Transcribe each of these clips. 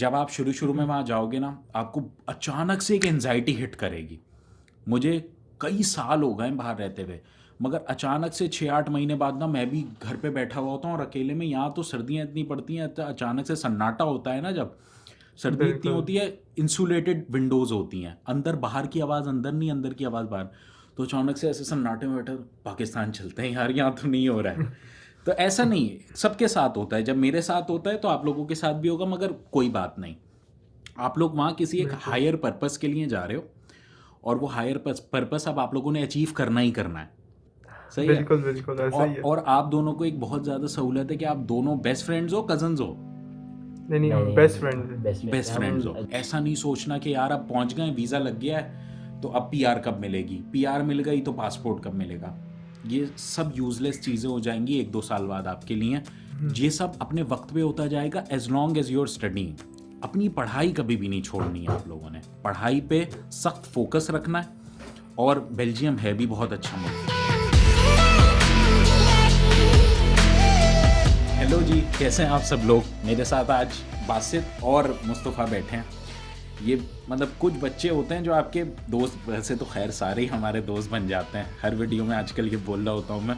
जब आप शुरू शुरू में वहाँ जाओगे ना, आपको अचानक से एक एनजाइटी हिट करेगी। मुझे कई साल हो गए बाहर रहते हुए, मगर अचानक से 6-8 महीने बाद ना मैं भी घर पे बैठा हुआ होता हूँ और अकेले में, यहाँ तो सर्दियाँ इतनी पड़ती हैं, तो अचानक से सन्नाटा होता है ना, जब सर्दी इतनी बिल्कुल। होती है, इंसुलेटेड विंडोज़ होती हैं, अंदर बाहर की आवाज़ अंदर नहीं, अंदर की आवाज़ बाहर। तो अचानक से ऐसे सन्नाटे में बैठे, पाकिस्तान चलते हैं यार, यहाँ तो नहीं हो रहा है। तो ऐसा नहीं, सबके साथ होता है। जब मेरे साथ होता है तो आप लोगों के साथ भी होगा, मगर कोई बात नहीं। आप लोग वहाँ किसी एक बिल्कुल, हायर पर्पस के लिए जा रहे हो, और वो हायर पर्पस अब आप लोगों ने अचीव करना ही करना है। सही है। बिल्कुल, बिल्कुल ऐसा ही है। और आप दोनों को एक बहुत ज़्यादा सहूलत है कि आप दोनों बेस्ट फ्रेंड्स हो, कजन्स हो। नहीं, नहीं, हम नहीं, बेस्ट फ्रेंड्स हैं। बेस्ट फ्रेंड्स बेस्ट फ्रेंड्स हो। हम। ऐसा नहीं सोचना कि यार अब पहुंच गए, वीज़ा लग गया है, तो अब पीआर कब मिलेगी, पीआर मिल गई तो पासपोर्ट कब मिलेगा। ये सब यूजलेस चीज़ें हो जाएंगी 1-2 साल बाद आपके लिए। ये सब अपने वक्त पे होता जाएगा, as long as you're studying. अपनी पढ़ाई कभी भी नहीं छोड़नी है आप लोगों ने, पढ़ाई पे सख्त फोकस रखना है। और बेल्जियम है भी बहुत अच्छा मुल्क। हेलो जी, कैसे हैं आप सब लोग। मेरे साथ आज बासित और मुस्तफ़ा बैठे हैं। ये मतलब कुछ बच्चे होते हैं जो आपके दोस्त, वैसे तो खैर सारे ही हमारे दोस्त बन जाते हैं, हर वीडियो में आजकल ये बोल रहा होता हूँ मैं,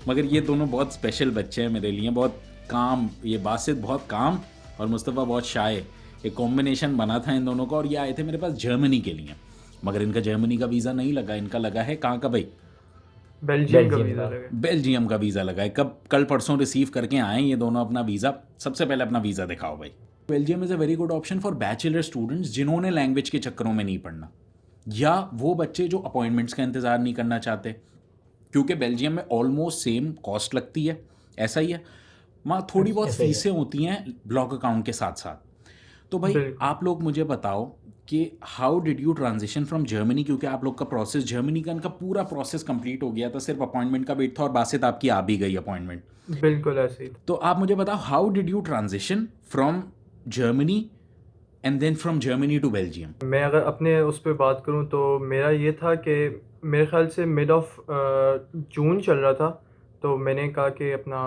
मगर ये दोनों बहुत स्पेशल बच्चे हैं मेरे लिए, बहुत काम। ये बासित बहुत काम और मुस्तफ़ा बहुत शाय। एक कॉम्बिनेशन बना था इन दोनों का, और ये आए थे मेरे पास जर्मनी के लिए, मगर इनका जर्मनी का वीज़ा नहीं लगा। इनका लगा है कहाँ का भाई, बेल्जियम का बेल्जियम वीज़ा का। लगा है। बेल्जियम का वीज़ा लगा है। कब, कल परसों रिसीव करके आए ये दोनों अपना वीज़ा। सबसे पहले अपना वीज़ा दिखाओ भाई। Belgium is a very good option for bachelor students जिन्होंने लैंग्वेज के चक्करों में नहीं पढ़ना, या वो बच्चे जो अपॉइंटमेंट्स का इंतज़ार नहीं करना चाहते, क्योंकि बेल्जियम में ऑलमोस्ट सेम कॉस्ट लगती है। ऐसा ही है, वहाँ थोड़ी बहुत ऐसा ही है। फीसें होती हैं ब्लॉक अकाउंट के साथ साथ। तो भाई बिल्कुल। आप लोग मुझे बताओ कि how did you transition from Germany, क्योंकि आप लोग का प्रोसेस, जर्मनी का इनका पूरा प्रोसेस कंप्लीट हो गया था, सिर्फ अपॉइंटमेंट का वेट था, और बासित आपकी आ भी गई अपॉइंटमेंट। बिल्कुल ऐसे ही था। तो आप मुझे बताओ, how did you transition from Germany and then from Germany to Belgium. मैं अगर अपने उस पे बात करूँ तो मेरा ये था कि मेरे ख़्याल से मिड ऑफ जून चल रहा था, तो मैंने कहा कि अपना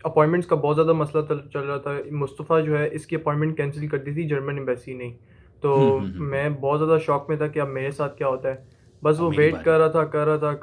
अपॉइंटमेंट्स का बहुत ज़्यादा मसला चल रहा था। मुस्तफ़ा जो है इसकी अपॉइंटमेंट कैंसिल कर दी थी जर्मन एम्बेसी ने। तो मैं बहुत ज़्यादा शॉक में था कि अब मेरे साथ क्या होता है। बस अब वो मेरी वेट बारी। कर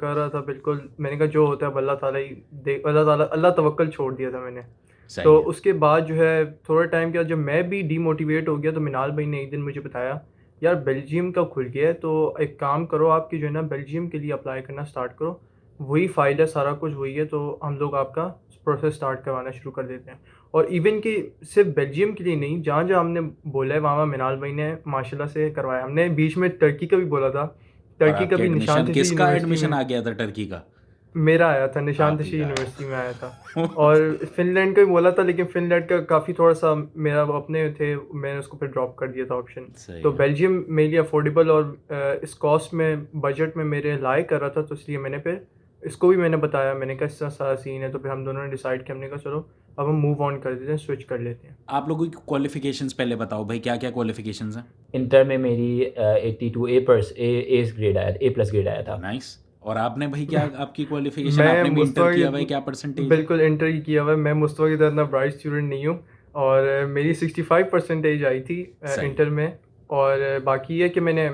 रहा था बिल्कुल। मैंने कहा जो होता है अब अल्लाह ताला ही अल्लाह तवक्कल छोड़ दिया था मैंने। सही तो है। उसके बाद जो है थोड़ा टाइम के बाद जब मैं भी डीमोटिवेट हो गया, तो मिनाल भाई ने एक दिन मुझे बताया, यार बेल्जियम का खुल गया है, तो एक काम करो आपकी जो है ना बेल्जियम के लिए अप्लाई करना स्टार्ट करो, वही फ़ाइल है, सारा कुछ वही है, तो हम लोग आपका प्रोसेस स्टार्ट करवाना शुरू कर देते हैं। और इवन कि सिर्फ बेल्जियम के लिए नहीं, जहाँ जहाँ हमने बोला है वहाँ वहाँ मिनाल भाई ने माशाल्लाह से करवाया। हमने बीच में टर्की का भी बोला था, और टर्की का आपके भी एडमिशन, निशान-तशी किसका यूनिवर्सिटी एडमिशन में आ गया था टर्की का। मेरा आया था, निशान आप ही तशी का यूनिवर्सिटी में आया था। आया। और फ़िनलैंड का भी बोला था, लेकिन फ़िनलैंड का काफ़ी थोड़ा-सा मेरा वो अपने थे, मैंने उसको फिर ड्रॉप कर दिया था ऑप्शन। सही तो है। बेल्जियम मेरे लिए अफ़ोर्डेबल और इस कॉस्ट में, बजट में मेरे लायक कर रहा था, तो इसलिए मैंने फिर इसको भी मैंने बताया, मैंने कहा इस तरह सारा सीन है, तो फिर हम दोनों ने डिसाइड किया, हमने कहा चलो अब हम मूव ऑन कर देते हैं, स्विच कर लेते हैं। आप लोगों की क्वालिफिकेशंस पहले बताओ भाई, क्या क्या क्वालिफिकेशंस हैं। इंटर में मेरी 82 ए ग्रेड आया, ए प्लस ग्रेड आया था। नाइस। और आपने भाई क्या, आपकी क्वालिफिकेशन, मैं आपने भी इंटर मुस्तफ़ा किया हुआ है, क्या की परसेंटेज है। बिल्कुल इंटर ही किया हुआ है। मैं मुस्तफ़ा की तरह इतना ब्राइट स्टूडेंट नहीं हूँ, और मेरी 65 परसेंटेज आई थी सही। इंटर में। और बाकी ये कि मैंने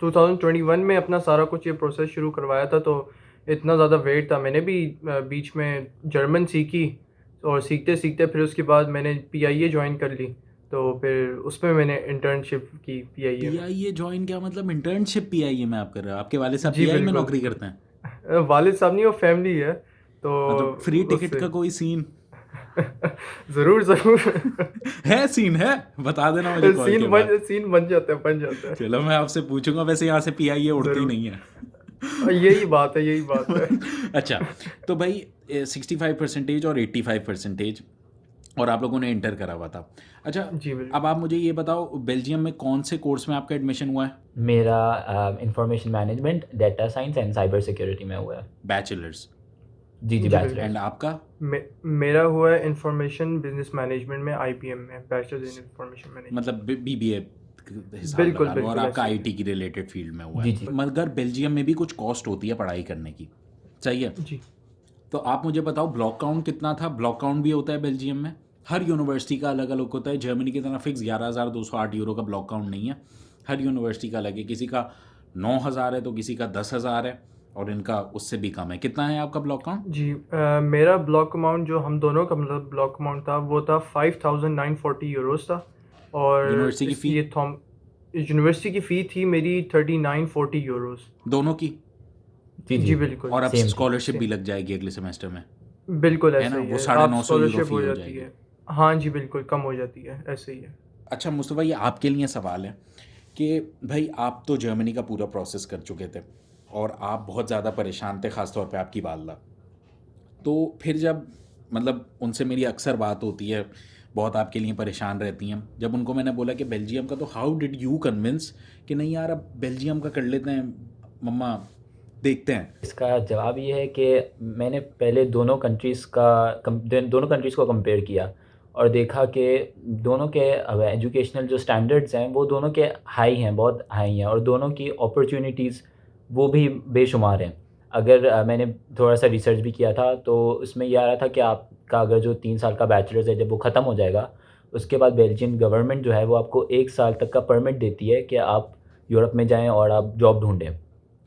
2021 में अपना सारा कुछ ये प्रोसेस शुरू करवाया था, तो इतना ज़्यादा वेट था। मैंने भी बीच में जर्मन सीखी, और सीखते सीखते फिर उसके बाद मैंने पीआईए ज्वाइन कर ली, तो फिर उसमें मैंने इंटर्नशिप की पीआईए में। पीआईए ज्वाइन, क्या मतलब इंटर्नशिप पीआईए में आप कर रहे हो। आपके वाले साहब जी पीआई में बिल्कुल। नौकरी करते हैं। वालिद साहब नहीं, वो फैमिली है, तो मतलब फ्री टिकट उससे का कोई सीन ज़रूर ज़रूर। है, सीन है, बता देना मुझे कॉल के बाद। सीन बन जाता है, बन जाता है। चलो मैं आपसे पूछूंगा, वैसे यहाँ से पीआईए उड़ती ज़रूर। नहीं है। यही बात है, यही बात है। अच्छा, तो भाई 65% और 85%, और आप लोगों ने इंटर करा हुआ था। अच्छा, जी अब बिल्कुल। आप मुझे ये बताओ, बेल्जियम में कौन से कोर्स में आपका एडमिशन हुआ है। मेरा information management, data science and cyber security में हुआ है। बैचलर्स। जी जी बैचलर्स। एंड बिल्कुल। आपका। मेरा हुआ है इंफॉर्मेशन बिजनेस मैनेजमेंट में, आईपीएम में, बैचलर्स इन इंफॉर्मेशन मैनेजमेंट। मतलब बीबीए हिसाब बिल्कुल लगा लो, और बिल्कुल आपका ऐसे ही है। आईटी की रिलेटेड फील्ड में हुआ जी है। जी। मगर बेल्जियम में भी कुछ कॉस्ट होती है पढ़ाई करने की। सही है। जी। तो आप मुझे बताओ, ब्लॉक काउंट कितना था। ब्लॉक काउंट भी होता है बेल्जियम में। हर यूनिवर्सिटी का अलग अलग होता है। जर्मनी की तरह फिक्स 11,208 यूरो का ब्लॉक काउंट नहीं है, हर यूनिवर्सिटी का अलग है। किसी का 9,000 है तो किसी का 10,000 है, और इनका उससे भी कम है। कितना है आपका ब्लॉक काउंट? जी मेरा ब्लॉक अमाउंट जो हम दोनों का मतलब ब्लॉक अमाउंट था वो था 5,940 यूरोस था। और यूनिवर्सिटी की फ़ी? ये थॉम यूनिवर्सिटी की फ़ी थी मेरी 3940 यूरोस। दोनों की? जी जी जी बिल्कुल और अब सेम थी स्कॉलरशिप भी सेम लग जाएगी अगले सेमेस्टर में, बिल्कुल है ऐसा ना? ही वो है, आप 950 यूरो स्कॉलरशिप फ़ी हो हो जाती जाएगी। है। हाँ जी बिल्कुल कम हो जाती है, ऐसे ही है। अच्छा मुस्तफ़ा, ये आपके लिए सवाल है कि भाई आप तो जर्मनी का पूरा प्रोसेस कर चुके थे और आप बहुत ज़्यादा परेशान थे, ख़ासतौर पे आपकी वालदा। तो फिर जब मतलब उनसे मेरी अक्सर बात होती है, बहुत आपके लिए परेशान रहती हैं, जब उनको मैंने बोला कि बेल्जियम का, तो हाउ डिड यू कन्विंस कि नहीं यार अब बेल्जियम का कर लेते हैं मम्मा, देखते हैं? इसका जवाब ये है कि मैंने पहले दोनों कंट्रीज़ को कंपेयर किया और देखा कि दोनों के एजुकेशनल जो स्टैंडर्ड्स हैं वो दोनों के हाई हैं, बहुत हाई हैं, और दोनों की अपॉर्चुनिटीज़ वो भी बेशुमार हैं। अगर मैंने थोड़ा-सा रिसर्च भी किया था तो उसमें ये आ रहा था कि आपका अगर जो 3 साल का बैचलर्स है जब वो ख़त्म हो जाएगा, उसके बाद बेल्जियन गवर्नमेंट जो है वो आपको 1 साल तक का परमिट देती है कि आप यूरोप में जाएँ और आप जॉब ढूँढें।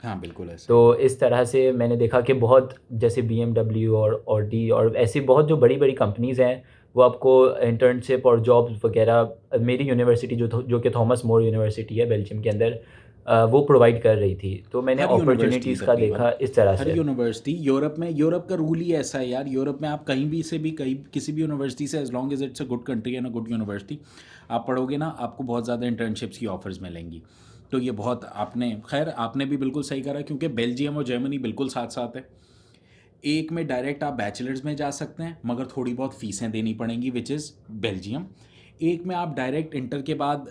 हाँ बिल्कुल ऐसे तो ही है। इस तरह से मैंने देखा कि बहुत जैसे बीएमडब्ल्यू और ऑडी और ऐसी बहुत जो बड़ी-बड़ी कंपनीज़ हैं, वो आपको इंटर्नशिप और जॉब्स वगैरह मेरी यूनिवर्सिटी जो कि थॉमस मोर यूनिवर्सिटी है बेल्जियम के अंदर, वो प्रोवाइड कर रही थी। तो मैंने हर यूनिवर्सिटी अपॉर्च्युनिटीज़ का तकरीबन, देखा इस तरह हर से। यूनिवर्सिटी यूरोप में, यूरोप का रूल ही ऐसा है यार। यूरोप में आप कहीं भी से भी, कहीं किसी भी यूनिवर्सिटी से, as long as it's a good country and a good university, आप पढ़ोगे ना, आपको बहुत ज़्यादा इंटर्नशिप्स की ऑफर्स मिलेंगी। तो ये बहुत आपने, खैर आपने भी बिल्कुल सही करा, क्योंकि बेल्जियम और जर्मनी बिल्कुल साथ साथ है। एक में डायरेक्ट आप बैचलर्स में जा सकते हैं मगर थोड़ी बहुत फ़ीसें देनी पड़ेंगी, विच इज़ बेल्जियम। एक में आप डायरेक्ट इंटर के बाद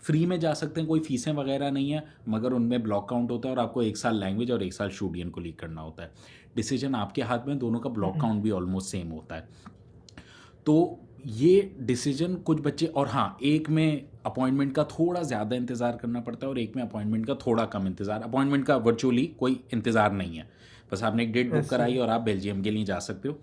फ्री में जा सकते हैं, कोई फ़ीसें वगैरह नहीं है, मगर उनमें ब्लॉक काउंट होता है और आपको 1 साल लैंग्वेज और 1 साल स्टूडियन को लीक करना होता है। डिसीजन आपके हाथ में, दोनों का ब्लॉक काउंट भी ऑलमोस्ट सेम होता है। तो ये डिसीजन कुछ बच्चे, और हाँ, एक में अपॉइंटमेंट का थोड़ा ज़्यादा इंतज़ार करना पड़ता है और एक में अपॉइंटमेंट का थोड़ा कम इंतज़ार। अपॉइंटमेंट का वर्चुअली कोई इंतज़ार नहीं है, बस आपने एक डेट बुक ऐसे कराई ही और आप बेल्जियम के लिए जा सकते हो।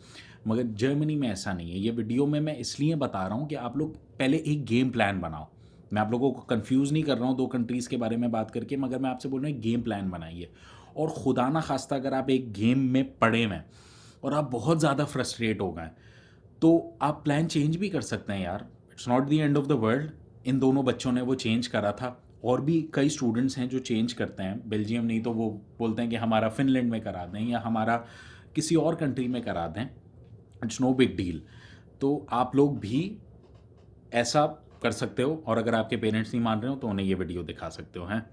मगर जर्मनी में ऐसा नहीं है। ये वीडियो में मैं इसलिए बता रहा हूँ कि आप लोग पहले एक गेम प्लान बनाओ। मैं आप लोगों को कंफ्यूज नहीं कर रहा हूँ दो कंट्रीज़ के बारे में बात करके, मगर मैं आपसे बोल रहा हूँ एक गेम प्लान बनाइए। और खुदा ना खास्ता अगर आप एक गेम में पड़े हुए हैं और आप बहुत ज़्यादा फ्रस्ट्रेट हो गए, तो आप प्लान चेंज भी कर सकते हैं यार। It's not the end of the world. इन दोनों बच्चों ने वो चेंज करा था, और भी कई स्टूडेंट्स हैं जो चेंज करते हैं। बेल्जियम नहीं तो वो बोलते हैं कि हमारा फिनलैंड में करा दें या हमारा किसी और कंट्री में करा दें, इट्स नो बिग डील। तो आप लोग भी ऐसा कर सकते हो, और अगर आपके पेरेंट्स नहीं मान रहे हो तो उन्हें ये वीडियो दिखा सकते हो। हैं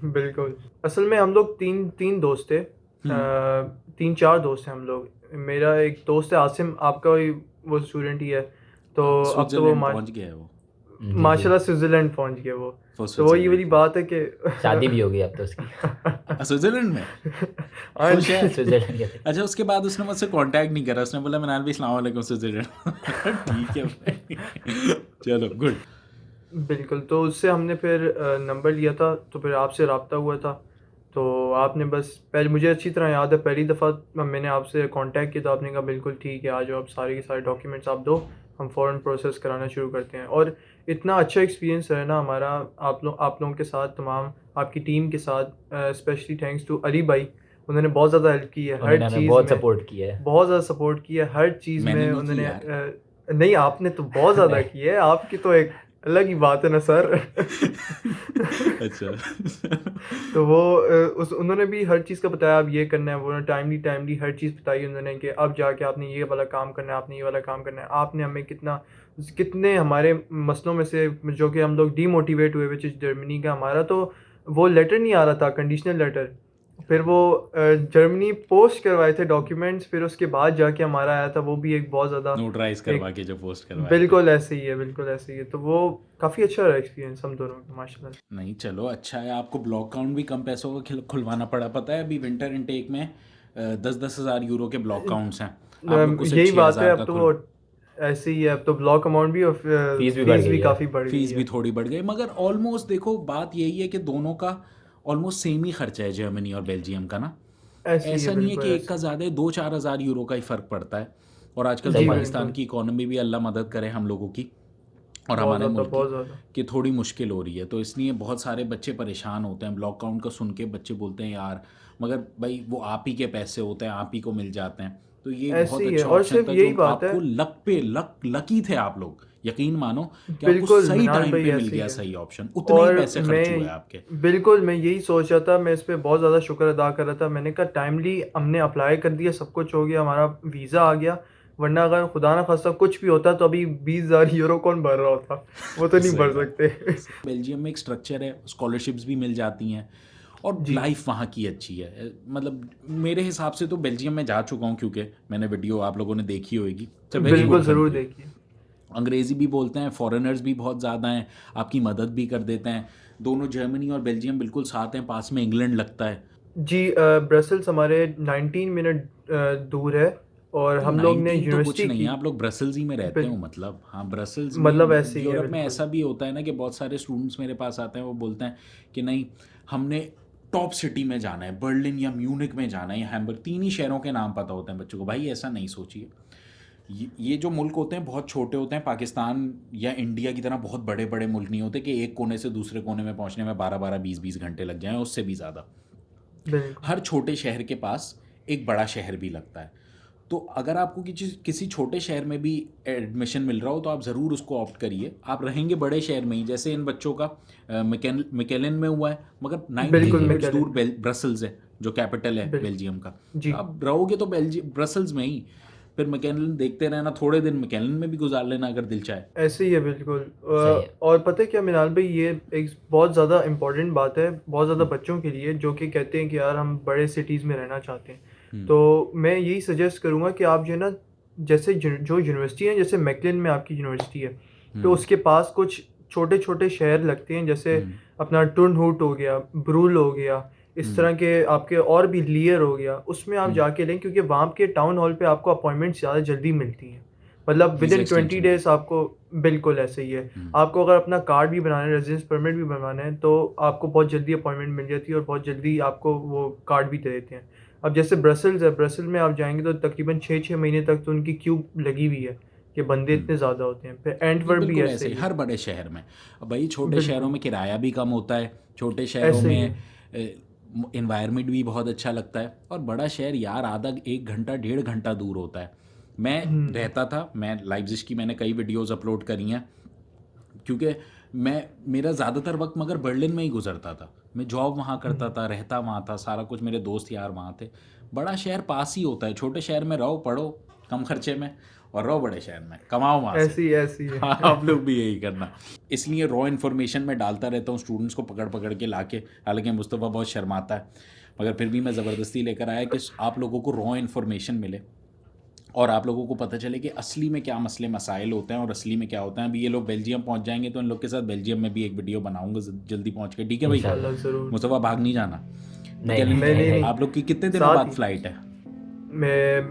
बिल्कुल। असल में हम लोग तीन तीन दोस्त थे, 3-4 दोस्त हैं हम लोग। मेरा एक दोस्त है आसिम, आपका भी वो स्टूडेंट ही है। तो अब तो वो स्विट्ज़रलैंड पहुंच गया है वो। जी, जी। माशाल्लाह स्विट्ज़रलैंड पहुंच गया वो। वो तो वो ये वाली स्विट्ज़रलैंड बात है कि शादी भी हो गई अब तो उसकी। स्विट्ज़रलैंड में हाँ खुश जी। है। स्विट्ज़रलैंड के थे। अच्छा, उसके बाद उसने मुझसे कांटेक्ट नहीं करा, उसने बोला मिनाल भाई अस्सलाम वालेकुम स्विट्ज़रलैंड। ठीक है भाई, चलो गुड। बिल्कुल, तो उससे हमने फिर नंबर लिया था, तो फिर आपसे रब्ता हुआ था। तो आपने बस पहले, मुझे अच्छी तरह याद है पहली दफ़ा मैंने आपसे कांटेक्ट किया तो आपने कहा बिल्कुल ठीक है, आ जाओ, आप सारे के सारे डॉक्यूमेंट्स आप दो, हम फ़ौरन प्रोसेस कराना शुरू करते हैं। और इतना अच्छा एक्सपीरियंस है ना हमारा आप लोगों के साथ, तमाम आपकी टीम के साथ। स्पेशली थैंक्स टू अली भाई, उन्होंने बहुत ज़्यादा हेल्प की है हर उन्होंने हमें चीज़ बहुत में, सपोर्ट किया है। बहुत ज़्यादा सपोर्ट किया है हर चीज़ मैंने में नहीं की उन्होंने। यार। नहीं, आपने तो बहुत ज़्यादा की है, आपकी तो एक अलग ही बात है ना सर। अच्छा। तो वो उन्होंने भी हर चीज़ का बताया, अब ये करना है, वो टाइमली हर चीज़ बताई उन्होंने कि अब जाके आपने ये वाला काम करना है, आपने ये वाला काम करना है। आपने हमें कितने हमारे मसलों में से जो कि हम लोग डीमोटिवेट हुए, विच इज़ जर्मनी का हमारा, तो वो लेटर नहीं आ रहा था, कंडीशनल लेटर। फिर वो जर्मनी पोस्ट करवाए थे डॉक्यूमेंट्स, फिर उसके बाद जाके हमारा आया था, वो भी एक बहुत ज़्यादा नोटराइज एक करवा के जो पोस्ट करवाए थे। बिल्कुल ऐसे ही है, बिल्कुल ऐसे ही है। तो वो काफ़ी अच्छा रहा एक्सपीरियंस हम दोनों का माशाल्लाह। नहीं चलो अच्छा है, आपको ब्लॉक काउंट भी कम पैसों का खुलवाना पड़ा। पता है अभी विंटर इनटेक में 10-10 हज़ार यूरो के ब्लॉक काउंट्स हैं। आप लोग को सिर्फ यही बात है, 6,000 का अब तो खुल, वो ऐसे ही है, अब तो ब्लॉक अमाउंट भी और फीस भी बढ़ फीस भी गई है। काफ़ी बढ़ गई फीस भी है। थोड़ी बढ़ गई, मगर ऑलमोस्ट देखो बात यही है कि दोनों का ऑलमोस्ट सेम ही खर्चा है, जर्मनी और बेल्जियम का ना। ऐसे ही ऐसा है, नहीं है बिल्कुल कि एक ऐसे। का ज़्यादा है, 2-4 हज़ार यूरो का ही फ़र्क पड़ता है। और आजकल सही तो बात। पाकिस्तान बिल्कुल। की इकोनॉमी भी अल्लाह मदद करे हम लोगों की और बहुत हमारे ज़्यादा, मुल्क बहुत की ज़्यादा। कि थोड़ी मुश्किल हो रही है, तो इसलिए बहुत सारे बच्चे परेशान होते हैं। ब्लॉक काउंट को सुन के बच्चे बोलते हैं यार, मगर भाई वो आप ही के पैसे होते हैं, आप ही को मिल जाते हैं। तो ये ऐसे बहुत ही है, अच्छा और ऑप्शन सिर्फ था यही जो बात है। आपको लक पे लकी थे आप लोग। यकीन मानो कि आपको बिल्कुल सही मिनाल टाइम भाई, पे मिल ऐसे ही गया है। सही ऑप्शन, उतने ही और पैसे खर्च हुए आपके। मैं यही सोच रहा था, मैं इस पे बहुत ज़्यादा शुक्र अदा कर रहा था। मैंने कहा टाइमली हमने अप्लाई कर दिया, सब कुछ हो गया, हमारा वीज़ा आ गया। वरना अगर खुदा ना खास्ता कुछ भी होता तो अभी 20,000 यूरो कौन भर रहा होता, वो तो नहीं सही भर बात। सकते। बेल्जियम में एक स्ट्रक्चर है, स्कॉलरशिप्स भी मिल जाती हैं और जी, लाइफ वहाँ की अच्छी है। मतलब मेरे हिसाब से तो बेल्जियम में जा चुका हूँ, क्योंकि मैंने वीडियो आप लोगों ने देखी होगी। इट्स अ वेरी बिल्कुल गुड ज़रूर कंट्री। देखिए। अंग्रेज़ी भी बोलते हैं, फॉरेनर्स भी बहुत ज़्यादा हैं, आपकी मदद भी कर देते हैं। दोनों जर्मनी और बेल्जियम बिल्कुल साथ हैं, पास में इंग्लैंड लगता है। जी, ब्रसल्स हमारे 19 मिनट दूर है, और तो हम लोग ने 19 तो कुछ यूनिवर्सिटी नहीं है, की। आप लोग ब्रसल्स ही में रहते हो। बिल मतलब हाँ, ब्रसल्स मतलब में ऐसे ही है, यूरोप में बिल्कुल। ऐसा भी होता है ना कि बहुत सारे स्टूडेंट्स मेरे पास आते हैं, वो बोलते हैं कि नहीं, हमने टॉप सिटी में जाना है, बर्लिन या म्यूनिक में जाना है या हैम्बर्ग, 3 ही शहरों के नाम पता होते हैं बच्चों को। भाई ऐसा नहीं सोचिए। ये जो मुल्क होते हैं बहुत छोटे होते हैं। पाकिस्तान या इंडिया की तरह बहुत बड़े बड़े मुल्क नहीं होते कि एक कोने से दूसरे कोने में पहुंचने में 12-12 20-20 घंटे लग जाएं, उससे भी ज़्यादा। बिल्कुल, हर छोटे शहर के पास एक बड़ा शहर भी लगता है। तो अगर आपको किसी छोटे शहर में भी एडमिशन मिल रहा हो तो आप ज़रूर उसको ऑप्ट करिए। आप रहेंगे बड़े शहर में ही, जैसे इन बच्चों का मिकेलन में हुआ है, मगर जी, 90 बिल्कुल जी। मिनट्स दूर मैकेलन। ब्रसल्स है, जो कैपिटल है बिल्कुल। बेल्जियम का। जी। तो आप रहोगे तो बेल्जियम ब्रसल्स में ही, फिर मिकेलन देखते रहना, थोड़े दिन मिकेलन में भी गुजार लेना अगर दिल चाहे। ऐसे ही है, बिल्कुल। सही है। और पता है क्या मिनाल भाई, ये एक बहुत ज़्यादा इम्पोर्टेंट बात है बहुत ज़्यादा बच्चों के लिए, जो कि कहते हैं कि यार हम बड़े सिटीज़ में रहना चाहते हैं। तो मैं यही सजेस्ट करूँगा कि आप जो है ना, जैसे जो यूनिवर्सिटी है, जैसे मैकलिन में आपकी यूनिवर्सिटी है, तो उसके पास कुछ छोटे छोटे शहर लगते हैं, जैसे अपना टुर्नहूट हो गया, ब्रूल हो गया, इस तरह के आपके और भी लियर हो गया, उसमें आप जाके लें, क्योंकि वहाँ के टाउन हॉल पे आपको अपॉइंटमेंट्स ज़्यादा जल्दी मिलती हैं। मतलब विद वीज़ा इन 20 एक्सटेंशन के डेज़ लिए। आपको। बिल्कुल ऐसे ही है। आपको अगर अपना कार्ड भी बनाना है, रेजिडेंस परमिट भी बनवाना है, तो आपको बहुत जल्दी अपॉइंटमेंट मिल जाती है, और बहुत जल्दी आपको वो कार्ड भी दे देते हैं। अब जैसे ब्रसल्स है, ब्रसल में आप जाएंगे तो तकरीबन 6-6 महीने तक तो उनकी क्यू लगी हुई है, कि बंदे इतने ज़्यादा होते हैं। फिर ये एंटवर्प भी बिल्कुल ऐसे ऐसे ही ही है। हर बड़े शहर में। अब भाई छोटे शहरों बिल्कुल में किराया भी कम होता है, छोटे शहरों ऐसे ही में है। इन्वायरमेंट भी बहुत अच्छा लगता है, और बड़ा शहर यार आधा 1 घंटा 1.5 घंटा दूर होता है। मैं रहता था, मैं लाइप्ज़िग की मैंने कई वीडियोस अपलोड करी हैं, क्योंकि मेरा ज़्यादातर वक्त मगर बर्लिन में ही गुजरता था। मैं जॉब वहाँ करता था, रहता वहाँ था, सारा कुछ, मेरे दोस्त यार वहाँ थे। बड़ा शहर पास ही होता है, छोटे शहर में रहो, पढ़ो कम खर्चे में, और रहो बड़े शहर में, कमाओ वहाँ से। ऐसी है। हाँ, आप लोग भी यही करना। इसलिए रॉ इन्फॉर्मेशन मैं डालता रहता हूँ स्टूडेंट्स को पकड़ पकड़ के लाके। हालांकि मुस्तफ़ा बहुत शर्माता है, मगर फिर भी मैं ज़बरदस्ती लेकर आया कि आप लोगों को रॉ इन्फॉर्मेशन मिले और आप लोगों को पता चले कि असली में क्या मसले मसाइल होते हैं और असली में क्या होता है। अभी ये लोग बेल्जियम पहुंच जाएंगे तो इन लोग के साथ बेल्जियम में भी एक वीडियो बनाऊंगा जल्दी पहुंच के। ठीक है भाई, इंशाल्लाह। इंशाल्लाह ज़रूर। मुस्तफ़ा भाग नहीं जाना। नहीं, निकल नहीं, नहीं, नहीं। आप लोग की कितने दिनों साथ बाद ही। फ्लाइट है?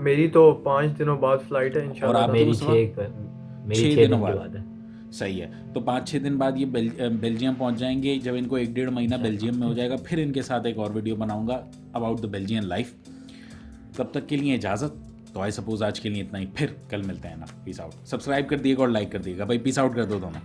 मेरी तो 5 दिनों बाद फ्लाइट है, और इंशाल्लाह आपकी ताला। मुस्तफ़ा? मेरी 6 6 दिनों दिन के बाद। बाद है। सही है। तो 5-6 दिन बाद ये बेल्जियम पहुंच जाएंगे। जब इनको 1-1.5 महीना बेल्जियम में हो जाएगा, फिर इनके साथ एक और वीडियो बनाऊंगा अबाउट द बेल्जियन लाइफ। तब तक के लिए इजाज़त। तो आई सपोज आज के लिए इतना ही, फिर कल मिलते हैं ना। Peace out. सब्सक्राइब कर दिएगा और लाइक कर दिएगा भाई। पीस आउट कर दो दोनों।